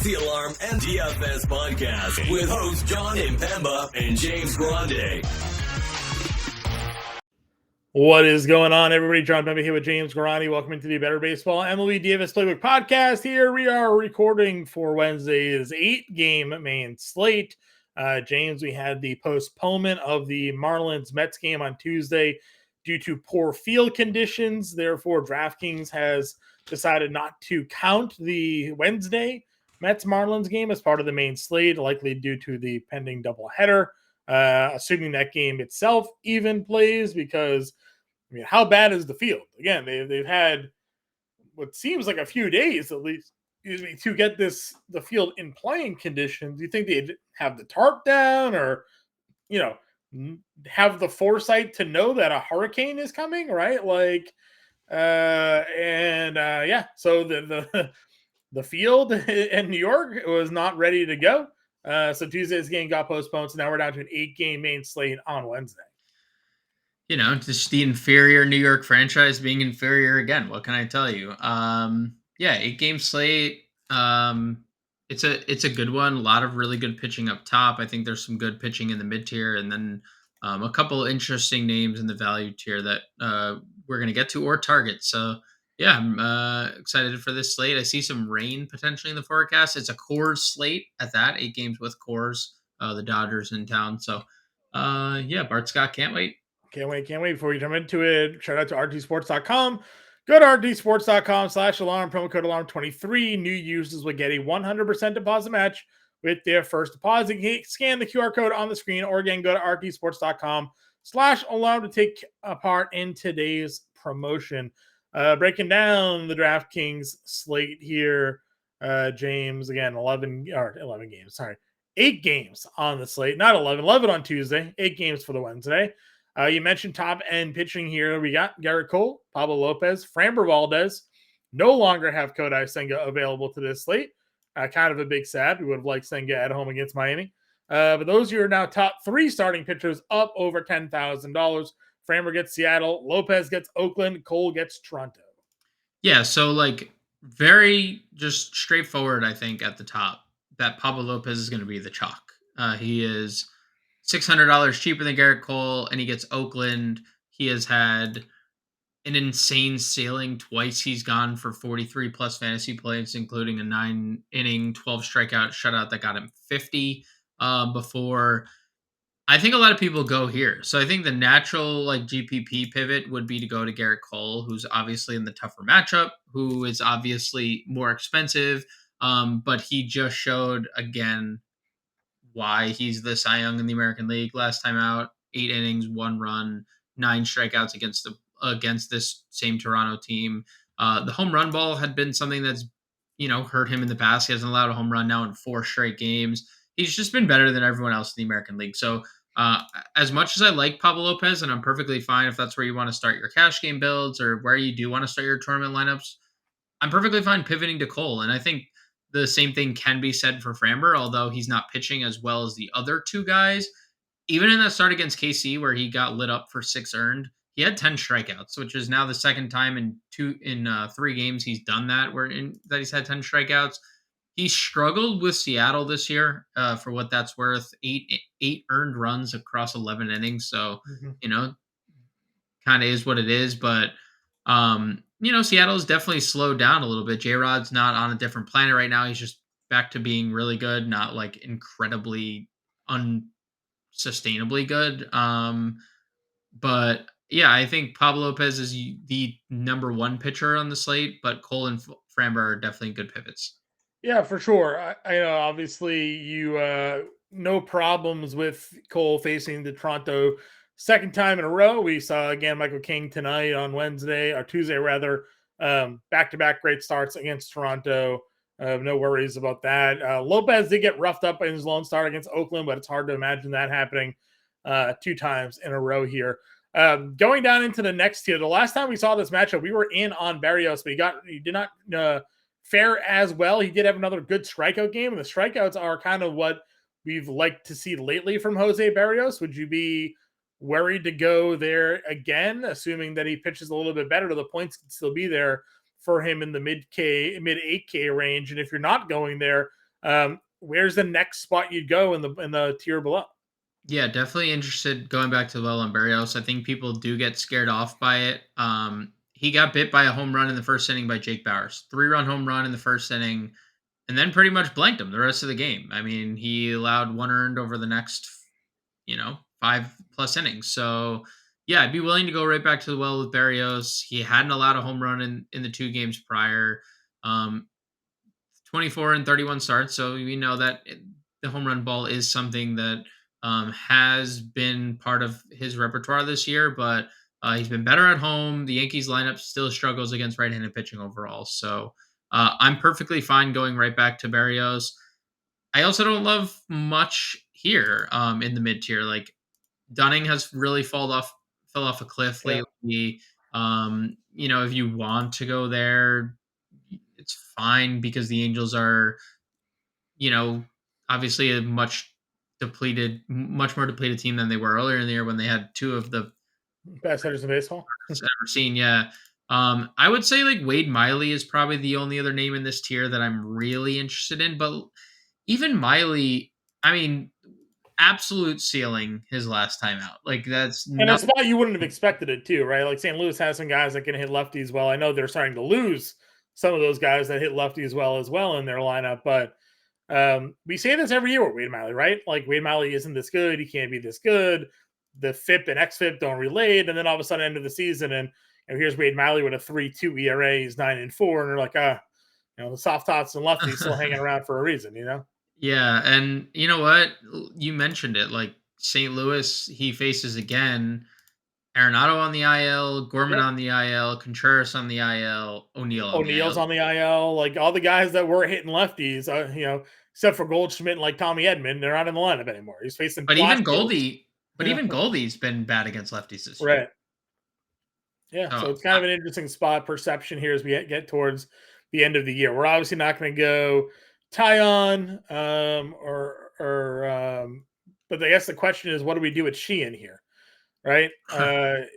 The Alarm and DFS podcast with hosts John Impemba and James Grande. What is going on, everybody? John Impemba here with James Grande. Welcome into the Better Baseball MLB DFS Playbook podcast. Here we are recording for Wednesday's 8-game main slate. James, we had the postponement of the Marlins-Mets game on Tuesday due to poor field conditions. Therefore, DraftKings has decided not to count the Wednesday Mets-Marlins game as part of the main slate, likely due to the pending doubleheader. Assuming that game itself even plays, because I mean, how bad is the field? Again, they've had what seems like a few days at least, to get the field in playing conditions. Do you think they'd have the tarp down, or have the foresight to know that a hurricane is coming, right? So the field in New York was not ready to go. So Tuesday's game got postponed. So now we're down to an 8-game main slate on Wednesday. Just the inferior New York franchise being inferior again. What can I tell you? 8-game slate. It's a good one. A lot of really good pitching up top. I think there's some good pitching in the mid tier, and then a couple interesting names in the value tier that we're going to get to, or target. So yeah, I'm excited for this slate. I see some rain potentially in the forecast. It's a Coors slate at that. 8 games with Coors, the Dodgers in town. So Bart Scott, can't wait. Can't wait. Before we jump into it, shout out to rtsports.com. Go to rtsports.com/alarm, promo code alarm23. New users will get a 100% deposit match with their first deposit. Scan the QR code on the screen, or again, go to rtsports.com/alarm to take part in today's promotion. Breaking down the DraftKings slate here, James, again, 8 games on the slate, not 11 on Tuesday, 8 games for the Wednesday. You mentioned top end pitching here. We got Gerrit Cole, Pablo Lopez, Framber Valdez. No longer have Kodai Senga available to this slate. Kind of a big sad. We would have liked Senga at home against Miami. But those are your now top 3 starting pitchers up over $10,000. Framber gets Seattle, Lopez gets Oakland, Cole gets Toronto. Yeah, so very just straightforward, I think, at the top, that Pablo Lopez is going to be the chalk. He is $600 cheaper than Gerrit Cole, and he gets Oakland. He has had an insane ceiling twice. He's gone for 43 plus fantasy points, including a 9-inning, 12 strikeout shutout that got him 50 before. I think a lot of people go here. So I think the natural GPP pivot would be to go to Gerrit Cole, who's obviously in the tougher matchup, who is obviously more expensive, but he just showed again why he's the Cy Young in the American League last time out. 8 innings, 1 run, 9 strikeouts against this same Toronto team. The home run ball had been something that's hurt him in the past. He hasn't allowed a home run now in 4 straight games. He's just been better than everyone else in the American League. So as much as I like Pablo Lopez, and I'm perfectly fine if that's where you want to start your cash game builds, or where you do want to start your tournament lineups, I'm perfectly fine pivoting to Cole. And I think the same thing can be said for Framber, although he's not pitching as well as the other 2 guys. Even in that start against KC, where he got lit up for 6 earned, he had 10 strikeouts, which is now the second time in 3 games he's done that, that he's had 10 strikeouts. He struggled with Seattle this year, for what that's worth. 8 earned runs across 11 innings. So, kind of is what it is. But Seattle's definitely slowed down a little bit. J-Rod's not on a different planet right now. He's just back to being really good, not incredibly unsustainably good. But yeah, I think Pablo Lopez is the number 1 pitcher on the slate, but Cole and Framber are definitely good pivots. Yeah, for sure. I know, obviously, you no problems with Cole facing the Toronto second time in a row. We saw, again, Michael King tonight on Tuesday rather. Back-to-back great starts against Toronto. No worries about that. Lopez did get roughed up in his lone start against Oakland, but it's hard to imagine that happening 2 times in a row here. Going down into the next tier, the last time we saw this matchup, we were in on Berrios, but he did not fare as well. He did have another good strikeout game, and the strikeouts are kind of what we've liked to see lately from Jose Berrios. Would you be worried to go there again, assuming that he pitches a little bit better? The points can still be there for him in the mid 8K range. And if you're not going there, Where's the next spot you'd go in the tier below? Yeah, definitely interested going back to the well on Barrios. I think people do get scared off by it. He got bit by a home run in the first inning by Jake Bowers. 3-run home run in the first inning, and then pretty much blanked him the rest of the game. I mean, he allowed 1 earned over the next, 5+ innings. So, yeah, I'd be willing to go right back to the well with Barrios. He hadn't allowed a home run in the 2 games prior. Um, 24 and 31 starts. So we know that the home run ball is something that has been part of his repertoire this year, but he's been better at home. The Yankees lineup still struggles against right-handed pitching overall. So I'm perfectly fine going right back to Barrios. I also don't love much here in the mid tier. Like Dunning has really fell off a cliff Yeah. lately. If you want to go there, it's fine because the Angels are, you know, obviously a much more depleted team than they were earlier in the year when they had 2 of the Best hitters in baseball. ever seen. Yeah. I would say like Wade Miley is probably the only other name in this tier that I'm really interested in. But even Miley, I mean, absolute ceiling his last time out. Like that's And a nothing. spot you wouldn't have expected it too, right? Like St. Louis has some guys that can hit lefties well. I know they're starting to lose some of those guys that hit lefties well as well in their lineup, but we say this every year with Wade Miley, right? Like Wade Miley isn't this good. He can't be this good. The FIP and XFIP don't relate. And then all of a sudden, end of the season, and here's Wade Miley with a 3.2 ERA. He's 9-4, and they're like, the soft tots and lefties still hanging around for a reason, Yeah, and you know what? You mentioned it. Like St. Louis, he faces again Arenado on the IL, Gorman Yep. on the IL, Contreras on the IL, O'Neill on the O'Neill's IL. on the IL. Like all the guys that were hitting lefties, except for Goldschmidt and like Tommy Edman, they're not in the lineup anymore. He's facing But even Palacios. Goldie, but even Goldie's been bad against lefties this year. Right. Yeah, so So it's kind of an interesting spot perception here as we get towards the end of the year. We're obviously not going to go Tyon, but I guess the question is, what do we do with Sheehan here, right?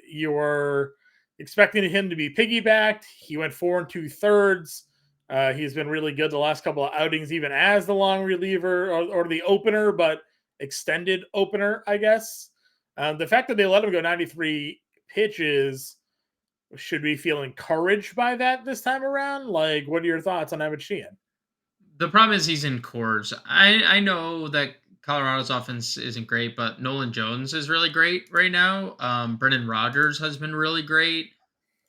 You're expecting him to be piggybacked. He went 4 2/3. He's been really good the last couple of outings, even as the long reliever or the opener, but extended opener, I guess. The fact that they let him go 93 pitches, should we feel encouraged by that this time around? Like, what are your thoughts on Evan Sheehan? the problem is he's in cores. I know that Colorado's offense isn't great, but Nolan Jones is really great right now. Brendan Rodgers has been really great.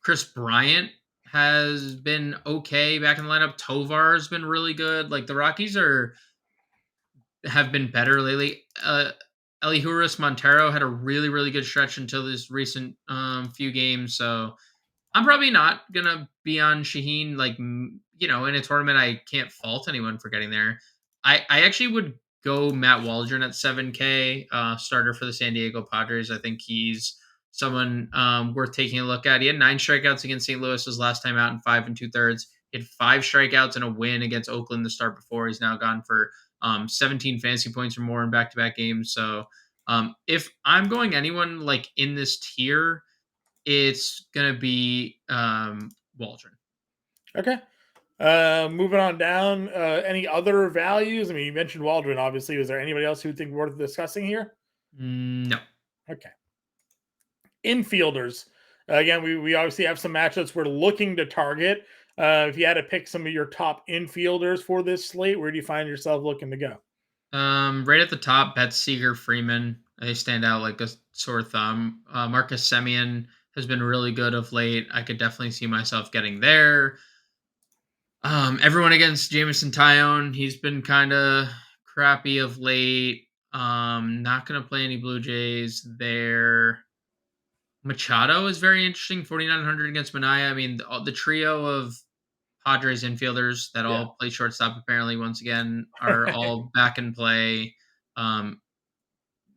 Chris Bryant has been okay back in the lineup. Tovar has been really good. Like the Rockies have been better lately. Elihuris Montero had a really, really good stretch until this recent few games. So I'm probably not gonna be on Shaheen. Like in a tournament, I can't fault anyone for getting there. I actually would go Matt Waldron at 7K, starter for the San Diego Padres. I think he's someone worth taking a look at. He had 9 strikeouts against St. Louis his last time out in 5 2/3. He had 5 strikeouts and a win against Oakland the start before. He's now gone for 17 fantasy points or more in back-to-back games. So if I'm going anyone like in this tier, it's gonna be Waldron. Okay. Moving on down. Any other values? I mean, you mentioned Waldron, obviously. Was there anybody else who would think worth discussing here? No. Okay. Infielders. Again, we obviously have some matchups we're looking to target. If you had to pick some of your top infielders for this slate, where do you find yourself looking to go? Right at the top, Betts, Seager, Freeman. They stand out like a sore thumb. Marcus Semien has been really good of late. I could definitely see myself getting there. Everyone against Jameson Tyone, he's been kind of crappy of late. Not gonna play any Blue Jays there. Machado is very interesting. 4,900 against Manaea. I mean, the trio of Padres infielders that Yeah. all play shortstop apparently once again are all back in play. Um,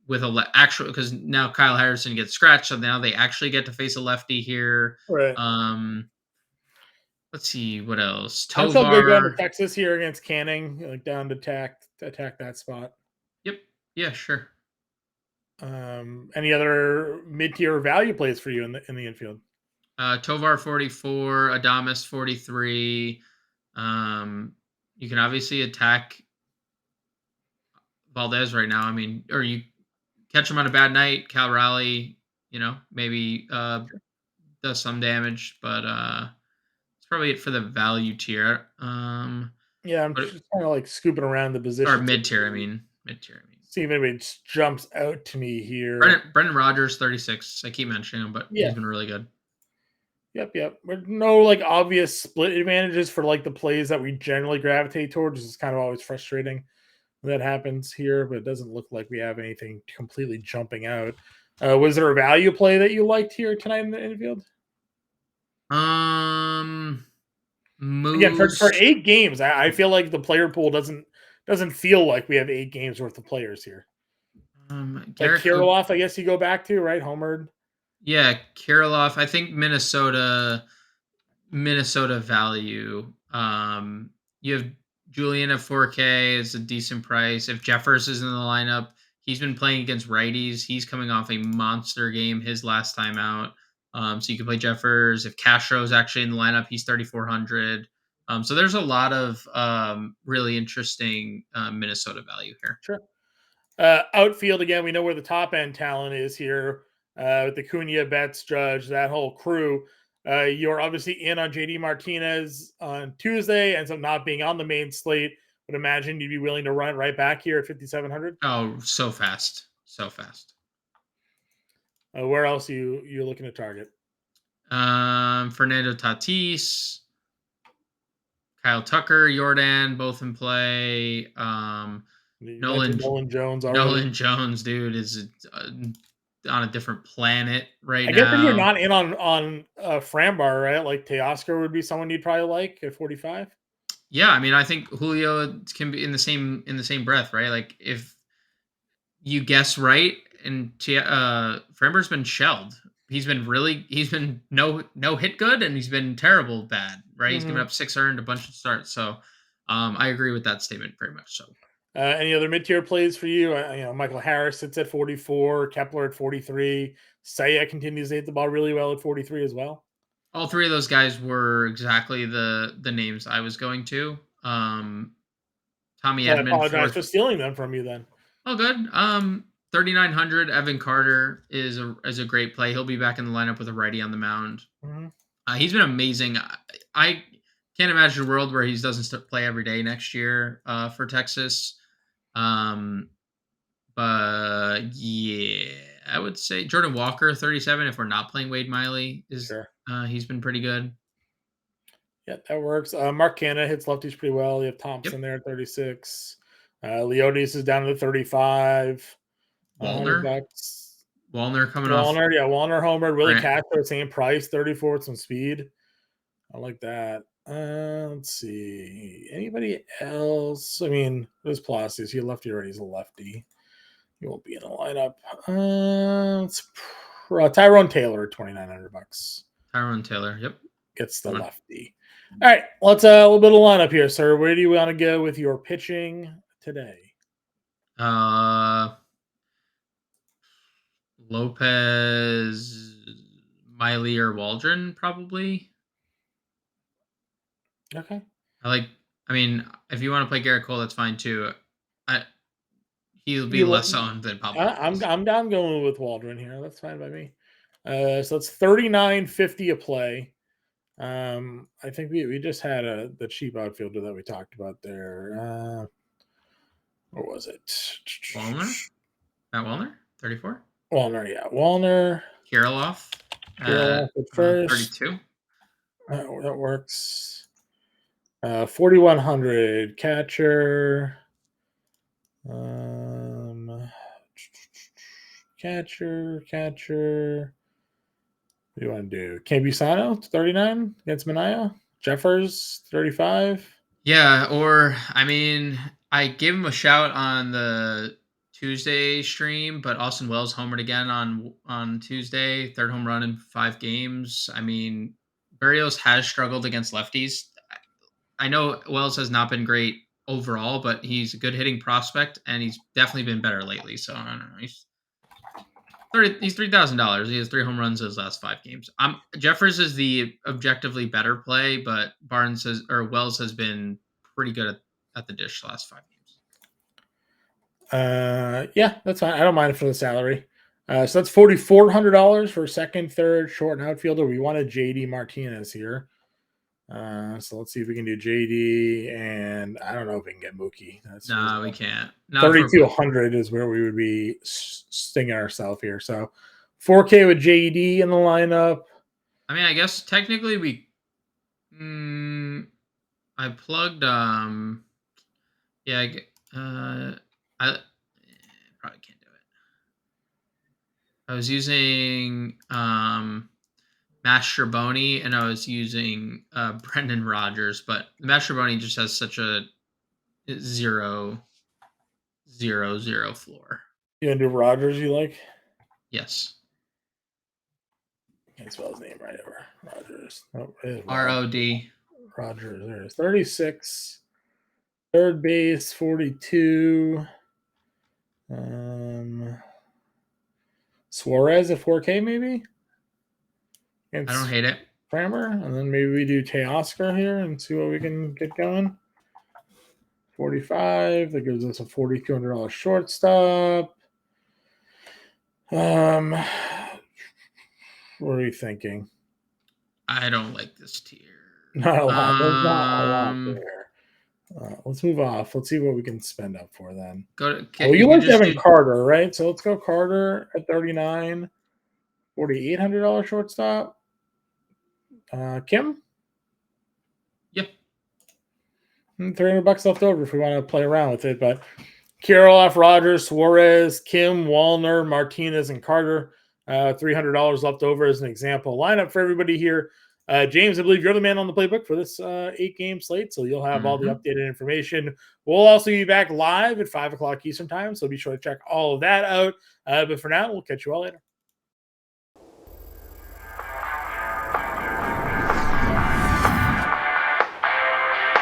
with actual because now Kyle Harrison gets scratched, so now they actually get to face a lefty here. Right. Let's see what else. I'm still good going to Tovar. Texas here against Canning, like down to attack that spot. Yep. Yeah. Sure. Any other mid-tier value plays for you in the infield? Tovar 44, Adamas 43. You can obviously attack Valdez right now. I mean, or you catch him on a bad night, Cal Raleigh, maybe does some damage, but it's probably it for the value tier. Yeah, I'm But just kind of like scooping around the or positions. mid tier, I mean. Mid tier, I mean. See if anybody just jumps out to me here. Brendan Rodgers, 36. I keep mentioning him, but Yeah. he's been really good. Yep. But no like obvious split advantages for like the plays that we generally gravitate towards. It's kind of always frustrating when that happens here, but it doesn't look like we have anything completely jumping out. Was there a value play that you liked here tonight in the infield? Again, Moose. for 8 games, I feel like the player pool doesn't feel like we have 8 games worth of players here. Like Kirilloff, I guess you go back to, right? Homered. Yeah, Kirilloff. I think Minnesota value. You have Julian at 4K is a decent price. If Jeffers is in the lineup, he's been playing against righties. He's coming off a monster game his last time out. So you can play Jeffers. If Castro's actually in the lineup, he's 3,400. So there's a lot of really interesting Minnesota value here. Sure. Outfield, again, we know where the top end talent is here with the Cunha, Betts, Judge, that whole crew. You're obviously in on JD Martinez on Tuesday, and so not being on the main slate, would imagine you'd be willing to run it right back here at 5,700. Oh, so fast. Where else you looking to target? Fernando Tatis, Kyle Tucker, Jordan, both in play. Nolan Jones already. Nolan Jones, dude, is on a different planet right now. I guess if you're not in on Frambar, right? Like Teoscar would be someone you'd probably like at 45. Yeah, I mean, I think Julio can be in the same breath, right? Like if you guess right, and Framber's been shelled. He's been no hit good, and he's been terrible bad, right? He's given up 6 earned, a bunch of starts. So I agree with that statement very much so. Any other mid-tier plays for you? Michael Harris sits at 44, Kepler at 43. Saya continues to hit the ball really well at 43 as well. All three of those guys were exactly the names I was going to. Tommy Edman. I apologize for stealing them from you then. Oh, good. 3,900. Evan Carter is a great play. He'll be back in the lineup with a righty on the mound. Mm-hmm. He's been amazing. I can't imagine a world where he doesn't play every day next year for Texas. But yeah, I would say Jordan Walker, 37. If we're not playing Wade Miley, he's been pretty good. Yeah, that works. Mark Canha hits lefties pretty well. You have Thompson there at 36. Leotis is down to 35. Wallner coming off. Wallner, yeah, Wallner homer. Willie Castro, same price, 34 with some speed. I like that. Let's see. Anybody else? I mean, there's Palacios. He lefty already. He's a lefty. He won't be in the lineup. Tyrone Taylor, $2,900. Tyrone Taylor, yep. Gets the lefty. All right, let's a little bit of lineup here, sir. Where do you want to go with your pitching today? Lopez, Miley, or Waldron, probably. Okay. I mean, if you want to play Garrett Cole, that's fine too. He'll be less owned than Pablo. I'm down going with Waldron here. That's fine by me. So it's $39.50 a play. I think we just had the cheap outfielder that we talked about there. What was it? Wallner? Matt Wallner? 34? Wallner, yeah. Wallner. Kirilloff at first. 32. That works. 4,100 catcher. Catcher. What do you want to do? Campusano, 39 against Minaya. Jeffers, 35. Yeah, or I mean, I gave him a shout on the Tuesday stream, but Austin Wells homered again on Tuesday, third home run in 5 games. I mean, Berrios has struggled against lefties. I know Wells has not been great overall, but he's a good hitting prospect, and he's definitely been better lately. So I don't know. He's $3,000. He has 3 home runs in his last 5 games. Jeffers is the objectively better play, but Wells has been pretty good at the dish the last 5 games. Yeah, that's fine. I don't mind for the salary. So that's $4,400 for second, third, short, and outfielder. We wanted JD Martinez here. So let's see if we can do JD, and I don't know if we can get Mookie. That's Nah, we can't. Not for 3,200 is where we would be stinging ourselves here. So 4K with JD in the lineup. I mean, I guess technically we. I plugged. Yeah. I probably can't do it. I was using Mastroboni and I was using Brendan Rodgers, but Mastroboni just has such a 0-0-0 floor. You gonna do Rogers? You like? Yes. Can't spell his name right ever. Rogers. Oh, ROD. Rogers. There it is. 36. Third base, 42. Suarez at 4K maybe? I don't hate it. Kramer, and then maybe we do Teoscar here and see what we can get going. 45. That gives us a $4,200 shortstop. What are you thinking? I don't like this tier. Not a lot. There's not a lot there. Let's move off. Let's see what we can spend up for then. You like Devin Carter, right? So let's go Carter at 39. $4,800 shortstop. Kim? Yep. $300 left over if we want to play around with it. But Kirilloff, Rogers, Suarez, Kim, Wallner, Martinez, and Carter. $300 left over as an example lineup for everybody here. James, I believe you're the man on the playbook for this 8-game slate, so you'll have all the updated information. We'll also be back live at 5 o'clock Eastern time, so be sure to check all of that out. But for now, we'll catch you all later.